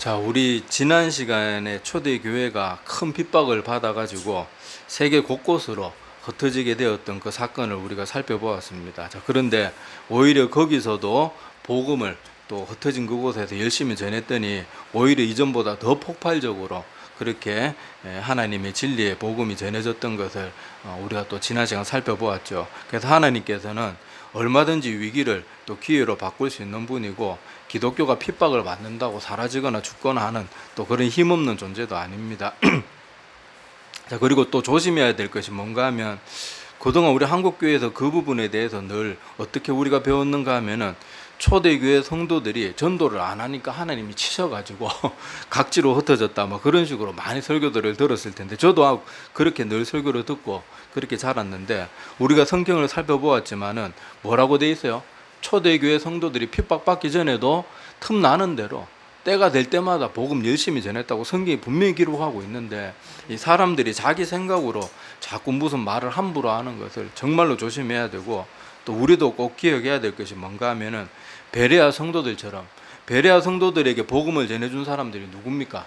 자, 우리 지난 시간에 초대교회가 큰 핍박을 받아가지고 세계 곳곳으로 흩어지게 되었던 그 사건을 우리가 살펴보았습니다. 자, 그런데 오히려 거기서도 복음을 또 흩어진 그곳에서 열심히 전했더니 오히려 이전보다 더 폭발적으로 그렇게 하나님의 진리의 복음이 전해졌던 것을 우리가 또 지난 시간 살펴보았죠. 그래서 하나님께서는 얼마든지 위기를 또 기회로 바꿀 수 있는 분이고, 기독교가 핍박을 받는다고 사라지거나 죽거나 하는 또 그런 힘없는 존재도 아닙니다. 자, 그리고 또 조심해야 될 것이 뭔가 하면, 그동안 우리 한국교회에서 그 부분에 대해서 늘 어떻게 우리가 배웠는가 하면은, 초대교회 성도들이 전도를 안 하니까 하나님이 치셔가지고 각지로 흩어졌다 뭐 그런 식으로 많이 설교들을 들었을 텐데, 저도 그렇게 늘 설교를 듣고 그렇게 자랐는데, 우리가 성경을 살펴보았지만은 뭐라고 돼 있어요? 초대교회 성도들이 핍박받기 전에도 틈나는 대로 때가 될 때마다 복음 열심히 전했다고 성경이 분명히 기록하고 있는데, 이 사람들이 자기 생각으로 자꾸 무슨 말을 함부로 하는 것을 정말로 조심해야 되고, 또 우리도 꼭 기억해야 될 것이 뭔가 하면은, 베레아 성도들처럼 베레아 성도들에게 복음을 전해준 사람들이 누굽니까?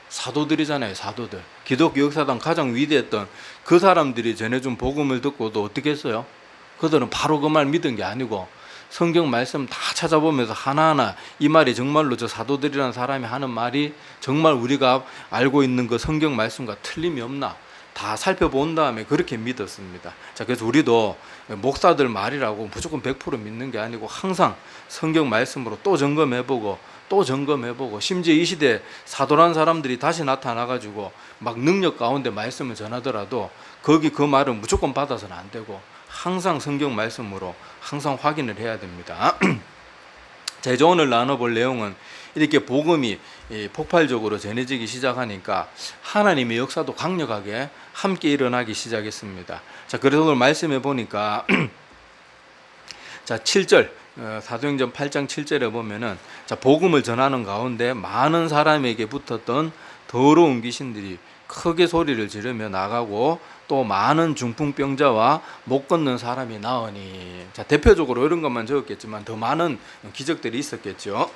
사도들이잖아요. 사도들. 기독교 역사상 가장 위대했던 그 사람들이 전해준 복음을 듣고도 어떻게 했어요? 그들은 바로 그 말 믿은 게 아니고 성경 말씀 다 찾아보면서 하나하나 이 말이 정말로 저 사도들이라는 사람이 하는 말이 정말 우리가 알고 있는 그 성경 말씀과 틀림이 없나 다 살펴본 다음에 그렇게 믿었습니다. 자, 그래서 우리도 목사들 말이라고 무조건 100% 믿는 게 아니고 항상 성경 말씀으로 또 점검해보고 또 점검해보고, 심지어 이 시대에 사도란 사람들이 다시 나타나가지고 막 능력 가운데 말씀을 전하더라도 거기 그 말은 무조건 받아서는 안 되고 항상 성경 말씀으로 항상 확인을 해야 됩니다. 자, 이제 오늘 나눠볼 내용은, 이렇게 복음이 폭발적으로 전해지기 시작하니까 하나님의 역사도 강력하게 함께 일어나기 시작했습니다. 자, 그래서 오늘 말씀해 보니까 자, 7절 사도행전 8장 7절에 보면은, 자, 복음을 전하는 가운데 많은 사람에게 붙었던 더러운 귀신들이 크게 소리를 지르며 나가고 또 많은 중풍병자와 못 걷는 사람이 나으니. 자, 대표적으로 이런 것만 적었겠지만 더 많은 기적들이 있었겠죠.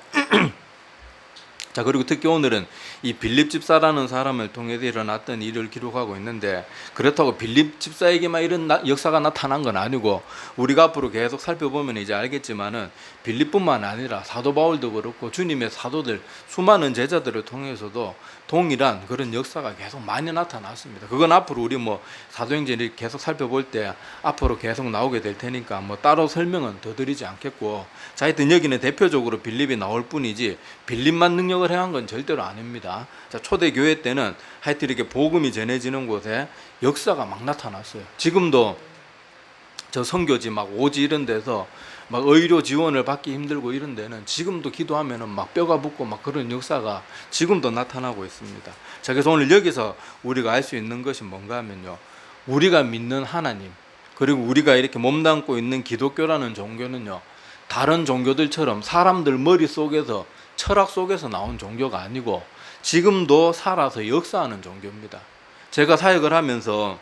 자, 그리고 특히 오늘은 이 빌립 집사라는 사람을 통해서 일어났던 일을 기록하고 있는데, 그렇다고 빌립 집사에게만 이런 역사가 나타난 건 아니고, 우리가 앞으로 계속 살펴보면 이제 알겠지만은 빌립뿐만 아니라 사도 바울도 그렇고 주님의 사도들 수많은 제자들을 통해서도 동일한 그런 역사가 계속 많이 나타났습니다. 그건 앞으로 우리 뭐 사도행전을 계속 살펴볼 때 앞으로 계속 나오게 될 테니까 뭐 따로 설명은 더 드리지 않겠고, 자, 하여튼 여기는 대표적으로 빌립이 나올 뿐이지 빌립만 능력을 행한 건 절대로 아닙니다. 자, 초대교회 때는 하여튼 이렇게 복음이 전해지는 곳에 역사가 막 나타났어요. 지금도 저 선교지 막 오지 이런 데서 막 의료 지원을 받기 힘들고 이런 데는 지금도 기도하면은 막 뼈가 붓고 막 그런 역사가 지금도 나타나고 있습니다. 자, 그래서 오늘 여기서 우리가 알 수 있는 것이 뭔가 하면요, 우리가 믿는 하나님, 그리고 우리가 이렇게 몸담고 있는 기독교라는 종교는요, 다른 종교들처럼 사람들 머릿속에서 철학 속에서 나온 종교가 아니고 지금도 살아서 역사하는 종교입니다. 제가 사역을 하면서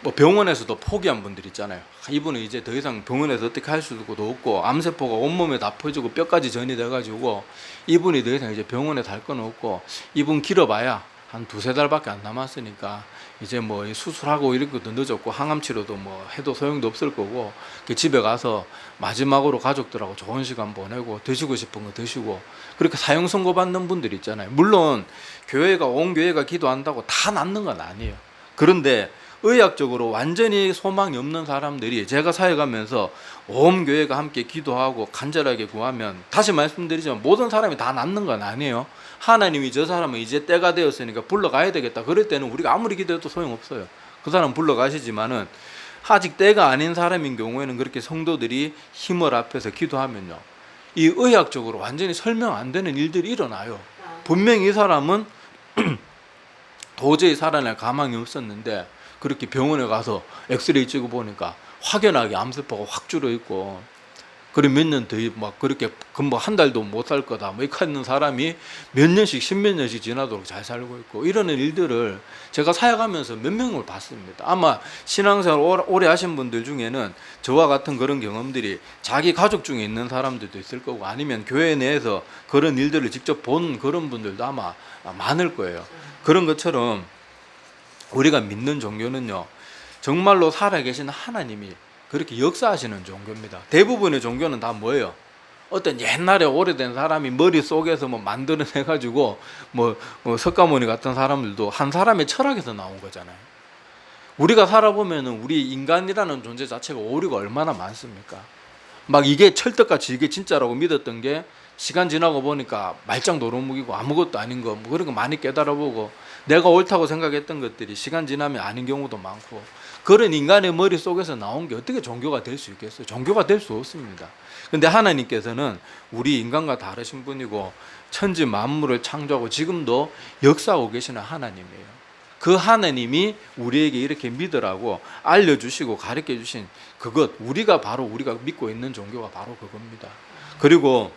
뭐 병원에서도 포기한 분들 있잖아요. 이분은 이제 더 이상 병원에서 어떻게 할 수도 없고 암세포가 온몸에 다 퍼지고 뼈까지 전이 돼가지고 이분이 더 이상 이제 병원에 갈 건 없고, 이분 길어봐야 한 2-3달밖에 안 남았으니까 이제 뭐 수술하고 이런 것도 늦었고 항암 치료도 뭐 해도 소용도 없을 거고, 집에 가서 마지막으로 가족들하고 좋은 시간 보내고 드시고 싶은 거 드시고 그렇게 사형 선고 받는 분들 있잖아요. 물론 온 교회가 기도한다고 다 낫는 건 아니에요. 그런데 의학적으로 완전히 소망이 없는 사람들이 제가 사역하면서 온 교회가 함께 기도하고 간절하게 구하면, 다시 말씀드리지만 모든 사람이 다 낫는 건 아니에요. 하나님이 저 사람은 이제 때가 되었으니까 불러가야 되겠다, 그럴 때는 우리가 아무리 기도해도 소용없어요. 그 사람 불러가시지만은 아직 때가 아닌 사람인 경우에는 그렇게 성도들이 힘을 합해서 기도하면요, 이 의학적으로 완전히 설명 안 되는 일들이 일어나요. 분명히 이 사람은 도저히 살아날 가망이 없었는데 그렇게 병원에 가서 엑스레이 찍어 보니까 확연하게 암세포가 확 줄어 있고, 그리고 몇 년 더 막 그렇게 금방 한 달도 못 살 거다 뭐 이렇게 하는 사람이 몇 년씩 십몇 년씩 지나도록 잘 살고 있고 이러는 일들을 제가 사역하면서 몇 명을 봤습니다. 아마 신앙생활 오래 하신 분들 중에는 저와 같은 그런 경험들이 자기 가족 중에 있는 사람들도 있을 거고 아니면 교회 내에서 그런 일들을 직접 본 그런 분들도 아마 많을 거예요. 그런 것처럼 우리가 믿는 종교는요, 정말로 살아계신 하나님이 그렇게 역사하시는 종교입니다. 대부분의 종교는 다 뭐예요? 어떤 옛날에 오래된 사람이 머릿속에서 뭐 만들어내가지고 뭐 석가모니 같은 사람들도 한 사람의 철학에서 나온 거잖아요. 우리가 살아보면은 우리 인간이라는 존재 자체가 오류가 얼마나 많습니까? 막 이게 철떡같이 이게 진짜라고 믿었던 게 시간 지나고 보니까 말짱 도루묵이고 아무것도 아닌 거 뭐 그런 거 많이 깨달아보고 내가 옳다고 생각했던 것들이 시간 지나면 아닌 경우도 많고 그런 인간의 머릿속에서 나온 게 어떻게 종교가 될 수 있겠어요? 종교가 될 수 없습니다. 근데 하나님께서는 우리 인간과 다르신 분이고 천지 만물을 창조하고 지금도 역사하고 계시는 하나님이에요. 그 하나님이 우리에게 이렇게 믿으라고 알려주시고 가르쳐 주신 그것, 우리가 믿고 있는 종교가 바로 그겁니다. 그리고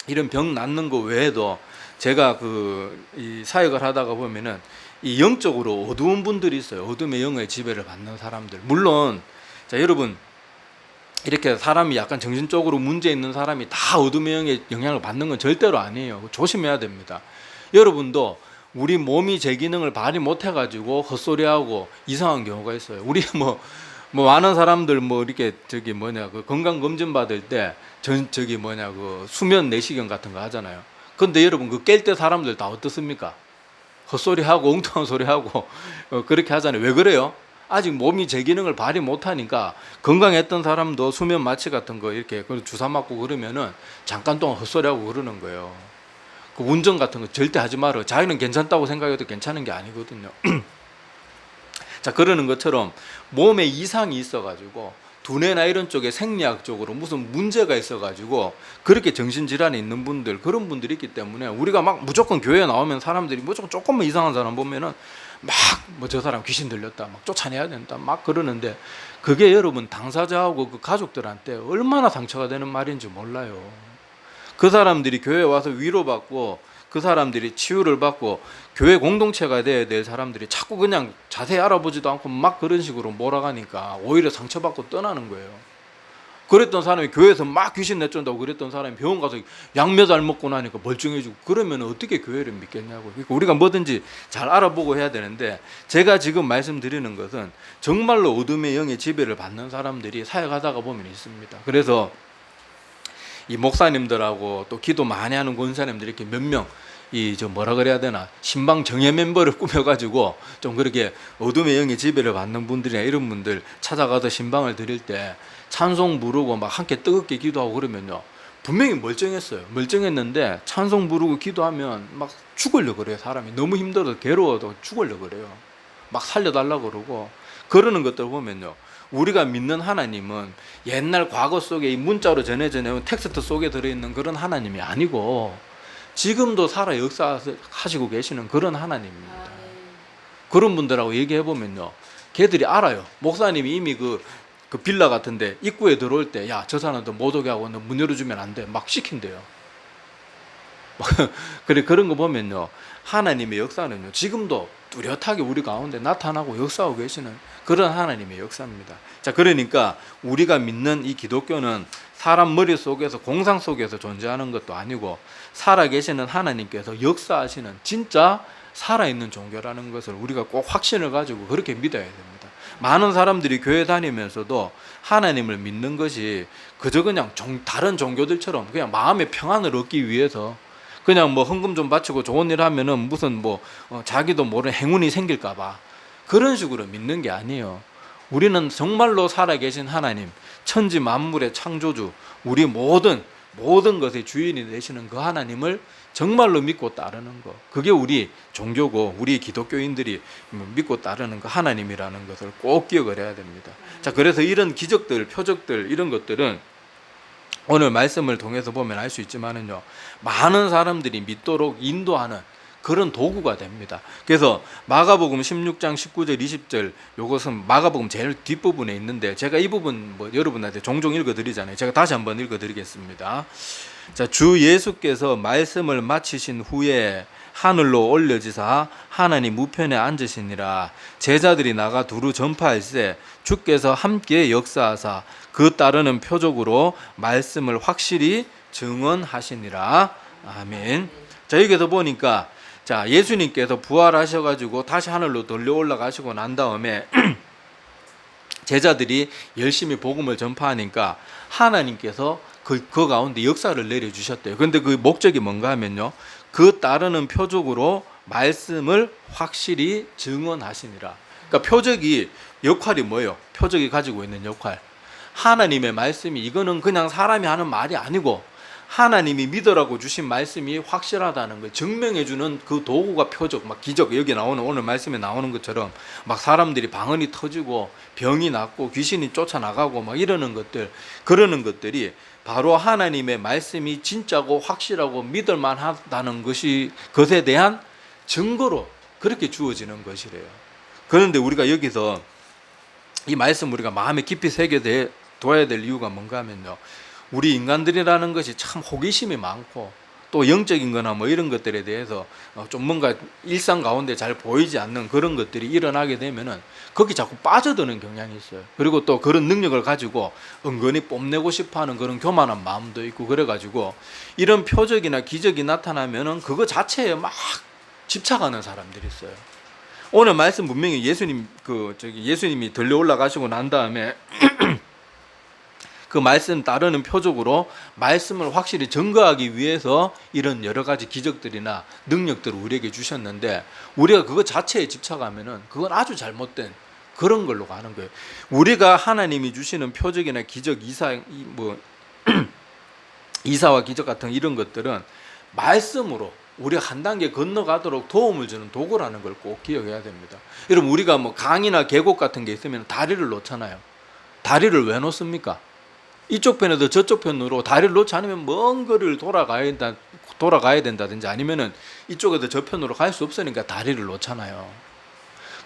이런 병 낫는 거 외에도 제가 이 사역을 하다가 보면은 이 영적으로 어두운 분들이 있어요. 어둠의 영의 지배를 받는 사람들. 물론 자 여러분 이렇게 사람이 약간 정신적으로 문제 있는 사람이 다 어둠의 영의 영향을 받는 건 절대로 아니에요. 조심해야 됩니다. 여러분도 우리 몸이 제 기능을 발휘 못 해가지고 헛소리하고 이상한 경우가 있어요. 우리 뭐 많은 사람들 이렇게 그 건강 검진 받을 때 그 수면 내시경 같은 거 하잖아요. 근데 여러분 그 깰 때 사람들 다 어떻습니까? 헛소리하고 엉뚱한 소리하고 그렇게 하잖아요. 왜 그래요? 아직 몸이 제 기능을 발휘 못하니까 건강했던 사람도 수면 마취 같은 거 이렇게 주사 맞고 그러면은 잠깐 동안 헛소리하고 그러는 거예요. 그 운전 같은 거 절대 하지 말아요. 자기는 괜찮다고 생각해도 괜찮은 게 아니거든요. 자, 그러는 것처럼 몸에 이상이 있어가지고 두뇌나 이런 쪽에 생리학적으로 무슨 문제가 있어가지고 그렇게 정신질환이 있는 분들, 그런 분들이 있기 때문에 우리가 막 무조건 교회에 나오면 사람들이 무조건 조금만 이상한 사람 보면은 막 저 사람 귀신 들렸다, 막 쫓아내야 된다, 막 그러는데 그게 여러분 당사자하고 그 가족들한테 얼마나 상처가 되는 말인지 몰라요. 그 사람들이 교회에 와서 위로받고 그 사람들이 치유를 받고 교회 공동체가 돼야 될 사람들이 자꾸 그냥 자세히 알아보지도 않고 막 그런 식으로 몰아가니까 오히려 상처받고 떠나는 거예요. 그랬던 사람이 교회에서 막 귀신 내쫓는다고 그랬던 사람이 병원 가서 약며잘 먹고 나니까 멀쩡해지고 그러면 어떻게 교회를 믿겠냐고. 그러니까 우리가 뭐든지 잘 알아보고 해야 되는데 제가 지금 말씀드리는 것은 정말로 어둠의 영의 지배를 받는 사람들이 사역하다가 보면 있습니다. 그래서 이 목사님들하고 또 기도 많이 하는 권사님들 이렇게 몇 명 뭐라 그래야 되나 신방 정예 멤버를 꾸며가지고 좀 그렇게 어둠의 영의 지배를 받는 분들이나 이런 분들 찾아가서 신방을 드릴 때 찬송 부르고 막 함께 뜨겁게 기도하고 그러면요 분명히 멀쩡했어요. 멀쩡했는데 찬송 부르고 기도하면 막 죽으려 그래요. 사람이 너무 힘들어서 괴로워도 죽으려 그래요. 막 살려달라고 그러고 그러는 것들 보면요 우리가 믿는 하나님은 옛날 과거 속에 이 문자로 전해져 내온 텍스트 속에 들어있는 그런 하나님이 아니고 지금도 살아 역사하시고 계시는 그런 하나님입니다. 그런 분들하고 얘기해보면요 걔들이 알아요. 목사님이 이미 그 빌라 같은데 입구에 들어올 때 야, 저 사람도 못 오게 하고 너 문 열어주면 안 돼 막 시킨대요. 그래 그런 거 보면요 하나님의 역사는요 지금도 뚜렷하게 우리 가운데 나타나고 역사하고 계시는 그런 하나님의 역사입니다. 자, 그러니까 우리가 믿는 이 기독교는 사람 머릿속에서 공상 속에서 존재하는 것도 아니고 살아계시는 하나님께서 역사하시는 진짜 살아있는 종교라는 것을 우리가 꼭 확신을 가지고 그렇게 믿어야 됩니다. 많은 사람들이 교회 다니면서도 하나님을 믿는 것이 그저 그냥 다른 종교들처럼 그냥 마음의 평안을 얻기 위해서 그냥 헌금 좀 바치고 좋은 일 하면은 무슨 자기도 모르는 행운이 생길까봐 그런 식으로 믿는 게 아니에요. 우리는 정말로 살아계신 하나님, 천지 만물의 창조주, 우리 모든 것의 주인이 되시는 그 하나님을 정말로 믿고 따르는 것. 그게 우리 종교고 우리 기독교인들이 믿고 따르는 그 하나님이라는 것을 꼭 기억을 해야 됩니다. 자, 그래서 이런 기적들, 표적들 이런 것들은 오늘 말씀을 통해서 보면 알 수 있지만은요 많은 사람들이 믿도록 인도하는 그런 도구가 됩니다. 그래서 마가복음 16장 19절 20절 요것은 마가복음 제일 뒷부분에 있는데 제가 이 부분 뭐 여러분한테 종종 읽어드리잖아요. 제가 다시 한번 읽어드리겠습니다. 자, 주 예수께서 말씀을 마치신 후에 하늘로 올려지사 하나님 우편에 앉으시니라. 제자들이 나가 두루 전파할세 주께서 함께 역사하사 그 따르는 표적으로 말씀을 확실히 증언하시니라. 아멘. 자, 여기서 보니까 자, 예수님께서 부활하셔가지고 다시 하늘로 돌려 올라가시고 난 다음에 제자들이 열심히 복음을 전파하니까 하나님께서 그 가운데 역사를 내려주셨대요. 그런데 그 목적이 뭔가 하면요, 그 따르는 표적으로 말씀을 확실히 증언하시니라. 그러니까 표적이 역할이 뭐예요? 표적이 가지고 있는 역할. 하나님의 말씀이 이거는 그냥 사람이 하는 말이 아니고 하나님이 믿으라고 주신 말씀이 확실하다는 걸 증명해주는 그 도구가 표적, 막 기적, 여기 나오는 오늘 말씀에 나오는 것처럼 막 사람들이 방언이 터지고 병이 낫고 귀신이 쫓아나가고 막 이러는 것들, 그러는 것들이 바로 하나님의 말씀이 진짜고 확실하고 믿을만하다는 것에 대한 증거로 그렇게 주어지는 것이래요. 그런데 우리가 여기서 이 말씀 우리가 마음에 깊이 새겨둬야 될 이유가 뭔가 하면요, 우리 인간들이라는 것이 참 호기심이 많고 또 영적인 거나 뭐 이런 것들에 대해서 좀 뭔가 일상 가운데 잘 보이지 않는 그런 것들이 일어나게 되면은 거기 자꾸 빠져드는 경향이 있어요. 그리고 또 그런 능력을 가지고 은근히 뽐내고 싶어 하는 그런 교만한 마음도 있고, 그래가지고 이런 표적이나 기적이 나타나면은 그거 자체에 막 집착하는 사람들이 있어요. 오늘 말씀 분명히 예수님이 들려 올라가시고 난 다음에 그 말씀 따르는 표적으로 말씀을 확실히 증거하기 위해서 이런 여러 가지 기적들이나 능력들을 우리에게 주셨는데, 우리가 그거 자체에 집착하면은 그건 아주 잘못된 그런 걸로 가는 거예요. 우리가 하나님이 주시는 표적이나 기적, 이사와 기적 같은 이런 것들은 말씀으로 우리가 한 단계 건너가도록 도움을 주는 도구라는 걸 꼭 기억해야 됩니다. 여러분, 우리가 뭐 강이나 계곡 같은 게 있으면 다리를 놓잖아요. 다리를 왜 놓습니까? 이쪽 편에서 저쪽 편으로 다리를 놓지 않으면 먼 거리를 돌아가야 된다든지 아니면은 이쪽에서 저 편으로 갈 수 없으니까 다리를 놓잖아요.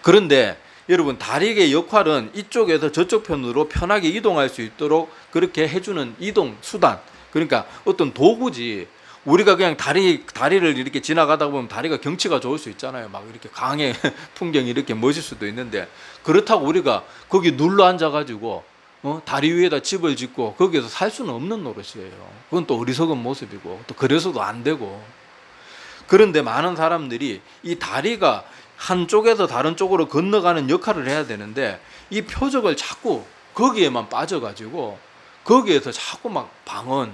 그런데 여러분, 다리의 역할은 이쪽에서 저쪽 편으로 편하게 이동할 수 있도록 그렇게 해주는 이동 수단, 그러니까 어떤 도구지. 우리가 그냥 다리를 이렇게 지나가다 보면 다리가 경치가 좋을 수 있잖아요. 막 이렇게 강의 풍경이 이렇게 멋질 수도 있는데, 그렇다고 우리가 거기 눌러 앉아가지고 다리 위에다 집을 짓고 거기에서 살 수는 없는 노릇이에요. 그건 또 어리석은 모습이고 또 그래서도 안 되고. 그런데 많은 사람들이 이 다리가 한쪽에서 다른 쪽으로 건너가는 역할을 해야 되는데 이 표적을 자꾸 거기에만 빠져가지고 거기에서 자꾸 막 방언,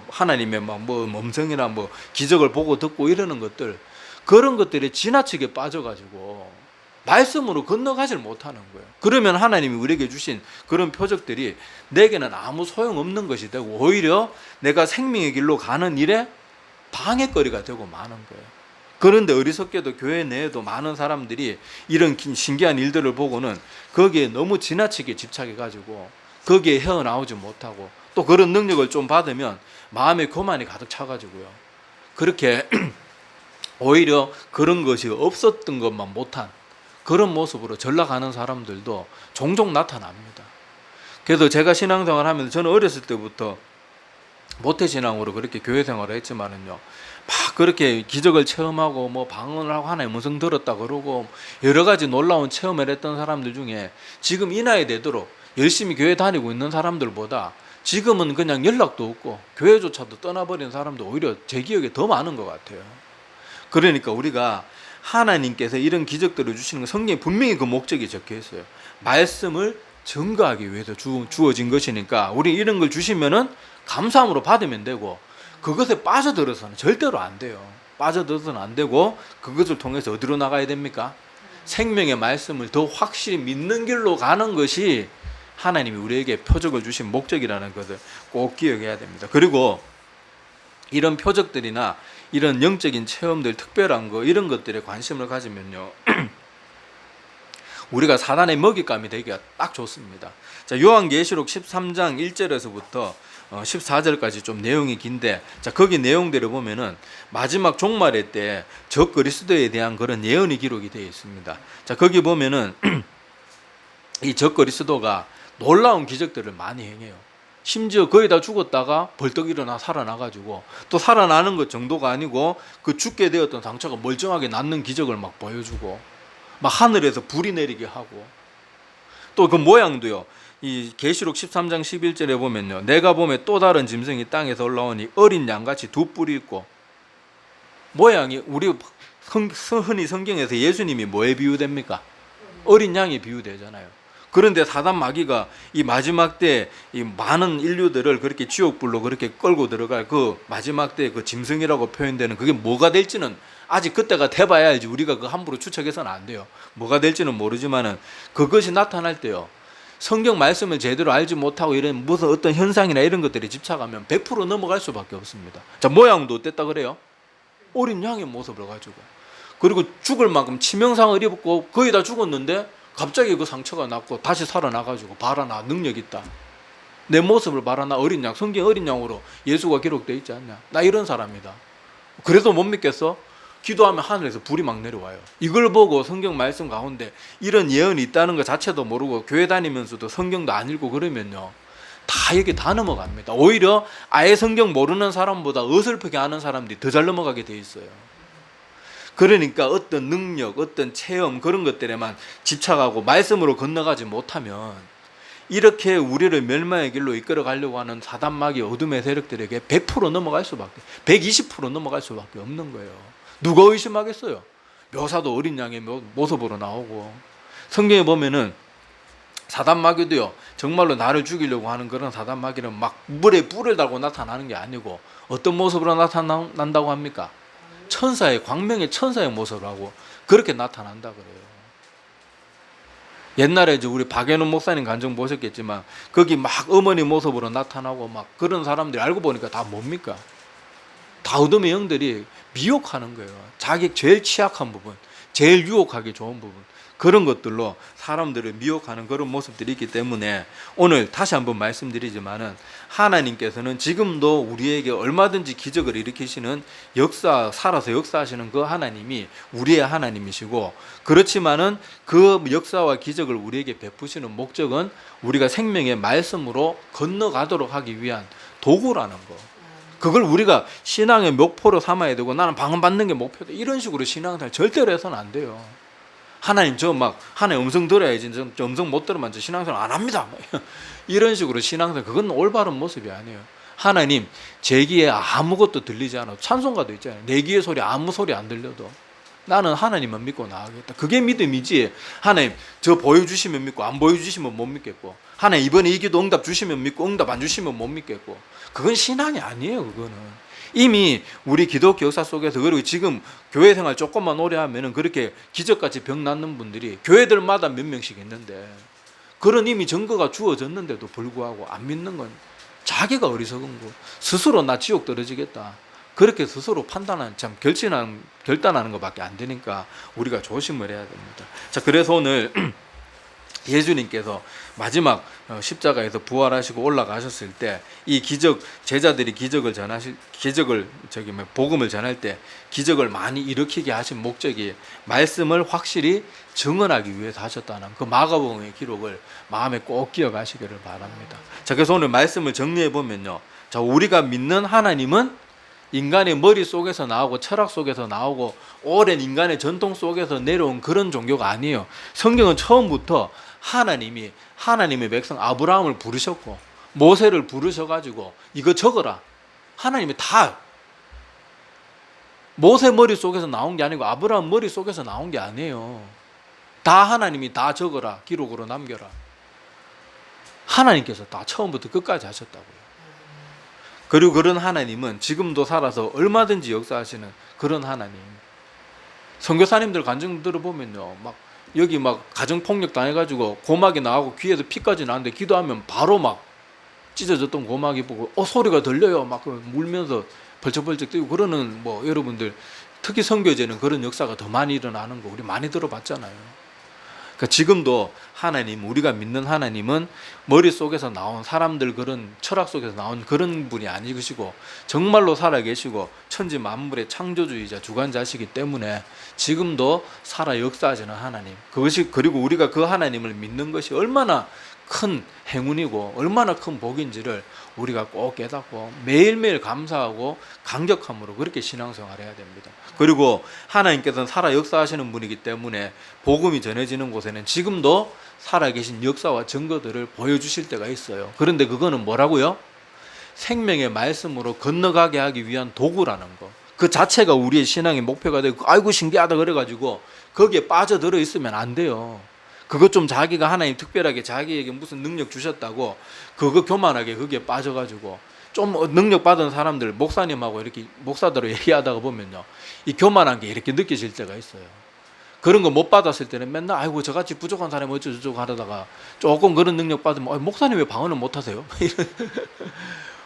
하나님의 음성이나 기적을 보고 듣고 이러는 것들, 그런 것들이 지나치게 빠져가지고 말씀으로 건너가질 못하는 거예요. 그러면 하나님이 우리에게 주신 그런 표적들이 내게는 아무 소용없는 것이 되고 오히려 내가 생명의 길로 가는 일에 방해거리가 되고 마는 거예요. 그런데 어리석게도 교회 내에도 많은 사람들이 이런 신기한 일들을 보고는 거기에 너무 지나치게 집착해가지고 거기에 헤어나오지 못하고, 또 그런 능력을 좀 받으면 마음에 교만이 가득 차가지고요, 그렇게 오히려 그런 것이 없었던 것만 못한 그런 모습으로 전락하는 사람들도 종종 나타납니다. 그래도 제가 신앙생활 하면서 저는 어렸을 때부터 모태신앙으로 그렇게 교회 생활을 했지만은요, 막 그렇게 기적을 체험하고 방언을 하고 하나님의 음성 들었다 그러고 여러 가지 놀라운 체험을 했던 사람들 중에 지금 이 나이 되도록 열심히 교회 다니고 있는 사람들보다 지금은 그냥 연락도 없고 교회조차도 떠나버린 사람도 오히려 제 기억에 더 많은 것 같아요. 그러니까 우리가 하나님께서 이런 기적들을 주시는 건 성경에 분명히 그 목적이 적혀 있어요. 말씀을 증거하기 위해서 주어진 것이니까 우리 이런 걸 주시면은 감사함으로 받으면 되고, 그것에 빠져들어서는 절대로 안 돼요. 빠져들어서는 안 되고, 그것을 통해서 어디로 나가야 됩니까? 생명의 말씀을 더 확실히 믿는 길로 가는 것이 하나님이 우리에게 표적을 주신 목적이라는 것을 꼭 기억해야 됩니다. 그리고 이런 표적들이나 이런 영적인 체험들, 특별한 거, 이런 것들에 관심을 가지면요, 우리가 사단의 먹잇감이 되기가 딱 좋습니다. 자, 요한계시록 13장 1절에서부터 14절까지 좀 내용이 긴데, 자 거기 내용대로 보면은 마지막 종말의 때 적 그리스도에 대한 그런 예언이 기록이 되어 있습니다. 자 거기 보면은 이 적 그리스도가 놀라운 기적들을 많이 행해요. 심지어 거의 다 죽었다가 벌떡 일어나 살아나가지고, 또 살아나는 것 정도가 아니고 그 죽게 되었던 상처가 멀쩡하게 낫는 기적을 막 보여주고, 막 하늘에서 불이 내리게 하고, 또 그 모양도요, 이 계시록 13장 11절에 보면요, 내가 보면 또 다른 짐승이 땅에서 올라오니 어린 양같이 두 뿔이 있고, 모양이 우리 흔히 성경에서 예수님이 뭐에 비유됩니까? 어린 양에 비유되잖아요. 그런데 사단 마귀가 이 마지막 때 이 많은 인류들을 그렇게 지옥불로 그렇게 끌고 들어갈 그 마지막 때 그 짐승이라고 표현되는 그게 뭐가 될지는 아직 그때가 돼봐야 알지, 우리가 그 함부로 추측해서는 안 돼요. 뭐가 될지는 모르지만은 그것이 나타날 때요, 성경 말씀을 제대로 알지 못하고 이런 무슨 어떤 현상이나 이런 것들에 집착하면 100% 넘어갈 수밖에 없습니다. 자, 모양도 어땠다 그래요? 어린 양의 모습을 가지고, 그리고 죽을 만큼 치명상을 입었고 거의 다 죽었는데 갑자기 그 상처가 났고 다시 살아나가지고 봐라 나 능력 있다, 내 모습을 봐라 나 어린 양, 성경 어린 양으로 예수가 기록되어 있지 않냐, 나 이런 사람이다. 그래도 못 믿겠어? 기도하면 하늘에서 불이 막 내려와요. 이걸 보고 성경 말씀 가운데 이런 예언이 있다는 것 자체도 모르고 교회 다니면서도 성경도 안 읽고 그러면요, 다 여기 다 넘어갑니다. 오히려 아예 성경 모르는 사람보다 어설프게 아는 사람들이 더 잘 넘어가게 돼 있어요. 그러니까 어떤 능력, 어떤 체험 그런 것들에만 집착하고 말씀으로 건너가지 못하면 이렇게 우리를 멸망의 길로 이끌어 가려고 하는 사단 마귀 어둠의 세력들에게 100% 넘어갈 수밖에, 120% 넘어갈 수밖에 없는 거예요. 누가 의심하겠어요? 묘사도 어린 양의 모습으로 나오고, 성경에 보면은 사단 마귀도요, 정말로 나를 죽이려고 하는 그런 사단 마귀는 막 물에 뿔을 달고 나타나는 게 아니고 어떤 모습으로 나타난다고 합니까? 천사의, 광명의 천사의 모습을 하고 그렇게 나타난다 그래요. 옛날에 이제 우리 박연훈 목사님 간증 보셨겠지만 거기 막 어머니 모습으로 나타나고 막 그런 사람들이 알고 보니까 다 뭡니까? 다 어둠의 영들이 미혹하는 거예요. 자기 제일 취약한 부분, 제일 유혹하기 좋은 부분, 그런 것들로 사람들을 미혹하는 그런 모습들이 있기 때문에 오늘 다시 한번 말씀드리지만은 하나님께서는 지금도 우리에게 얼마든지 기적을 일으키시는 살아서 역사하시는 그 하나님이 우리의 하나님이시고, 그렇지만은 그 역사와 기적을 우리에게 베푸시는 목적은 우리가 생명의 말씀으로 건너가도록 하기 위한 도구라는 거. 그걸 우리가 신앙의 목표로 삼아야 되고, 나는 방언 받는 게 목표다, 이런 식으로 신앙생활 절대로 해서는 안 돼요. 하나님 저 막 하나님 음성 들어야지, 저 음성 못 들으면 저 신앙생활 안 합니다, 이런 식으로 신앙생활, 그건 올바른 모습이 아니에요. 하나님 제 귀에 아무것도 들리지 않아도, 찬송가도 있잖아요, 내 귀에 소리 아무 소리 안 들려도 나는 하나님만 믿고 나가겠다, 그게 믿음이지. 하나님 저 보여주시면 믿고 안 보여주시면 못 믿겠고, 하나님 이번에 이 기도 응답 주시면 믿고 응답 안 주시면 못 믿겠고, 그건 신앙이 아니에요. 그거는 이미 우리 기독교 역사 속에서, 그리고 지금 교회 생활 조금만 오래 하면은 그렇게 기적같이 병 낫는 분들이 교회들마다 몇 명씩 있는데, 그런 이미 증거가 주어졌는데도 불구하고 안 믿는 건 자기가 어리석은 거, 스스로 나 지옥 떨어지겠다, 그렇게 스스로 판단하는, 참 결단하는 것밖에 안 되니까 우리가 조심을 해야 됩니다. 자, 그래서 오늘 예수님께서 마지막 십자가에서 부활하시고 올라가셨을 때 이 기적, 제자들이 복음을 전할 때 기적을 많이 일으키게 하신 목적이 말씀을 확실히 증언하기 위해서 하셨다는 그 마가복음의 기록을 마음에 꼭 기억하시기를 바랍니다. 자, 그래서 오늘 말씀을 정리해 보면요, 자, 우리가 믿는 하나님은 인간의 머릿속에서 나오고 철학 속에서 나오고 오랜 인간의 전통 속에서 내려온 그런 종교가 아니에요. 성경은 처음부터 하나님이 하나님의 백성 아브라함을 부르셨고 모세를 부르셔가지고 이거 적어라, 하나님이 다 모세 머릿속에서 나온 게 아니고 아브라함 머릿속에서 나온 게 아니에요. 다 하나님이 다 적어라, 기록으로 남겨라, 하나님께서 다 처음부터 끝까지 하셨다고요. 그리고 그런 하나님은 지금도 살아서 얼마든지 역사하시는 그런 하나님. 선교사님들 간증 들어보면요, 막 여기 막 가정폭력 당해가지고 고막이 나가고 귀에서 피까지 나는데 기도하면 바로 막 찢어졌던 고막이 보고 소리가 들려요, 막 물면서 벌쩍벌쩍 뛰고 그러는, 뭐 여러분들 특히 선교제는 그런 역사가 더 많이 일어나는 거 우리 많이 들어봤잖아요. 그러니까 지금도 하나님, 우리가 믿는 하나님은 머릿속에서 나온 사람들 그런 철학 속에서 나온 그런 분이 아니시고 정말로 살아계시고 천지 만물의 창조주이자 주관자시기 때문에 지금도 살아 역사하시는 하나님, 그것이, 그리고 우리가 그 하나님을 믿는 것이 얼마나 큰 행운이고 얼마나 큰 복인지를 우리가 꼭 깨닫고 매일매일 감사하고 감격함으로 그렇게 신앙생활을 해야 됩니다. 그리고 하나님께서는 살아 역사하시는 분이기 때문에 복음이 전해지는 곳에는 지금도 살아계신 역사와 증거들을 보여주실 때가 있어요. 그런데 그거는 뭐라고요? 생명의 말씀으로 건너가게 하기 위한 도구라는 거. 그 자체가 우리의 신앙의 목표가 되고 아이고 신기하다 그래가지고 거기에 빠져들어 있으면 안 돼요. 그것 좀 자기가 하나님 특별하게 자기에게 무슨 능력 주셨다고 그거 교만하게 거기에 빠져가지고 좀 능력 받은 사람들 목사님하고 이렇게 목사대로 얘기하다가 보면요, 이 교만한 게 이렇게 느껴질 때가 있어요. 그런 거 못 받았을 때는 맨날 아이고 저같이 부족한 사람이 어쩌고저쩌고 하다가 조금 그런 능력 받으면 목사님 왜 방언을 못 하세요?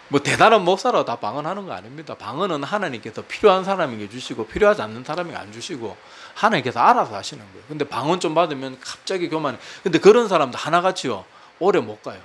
뭐 대단한 목사라고 다 방언하는 거 아닙니다. 방언은 하나님께서 필요한 사람에게 주시고 필요하지 않는 사람에게 안 주시고 하나님께서 알아서 하시는 거예요. 근데 방언 좀 받으면 갑자기 교만해. 근데 그런 사람도 하나같이요, 오래 못 가요.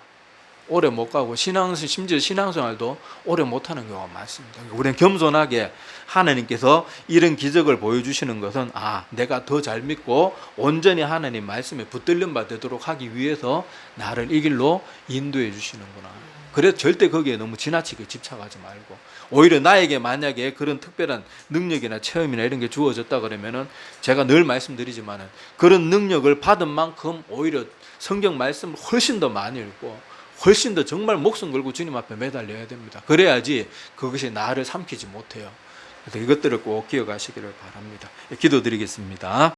오래 못 가고 심지어 신앙생활도 오래 못하는 경우가 많습니다. 우리는 겸손하게 하나님께서 이런 기적을 보여주시는 것은 내가 더 잘 믿고 온전히 하나님 말씀에 붙들림 바 되도록 하기 위해서 나를 이 길로 인도해 주시는구나. 그래서 절대 거기에 너무 지나치게 집착하지 말고 오히려 나에게 만약에 그런 특별한 능력이나 체험이나 이런 게 주어졌다 그러면은 제가 늘 말씀드리지만은 그런 능력을 받은 만큼 오히려 성경 말씀을 훨씬 더 많이 읽고 훨씬 더 정말 목숨 걸고 주님 앞에 매달려야 됩니다. 그래야지 그것이 나를 삼키지 못해요. 그래서 이것들을 꼭 기억하시기를 바랍니다. 기도드리겠습니다.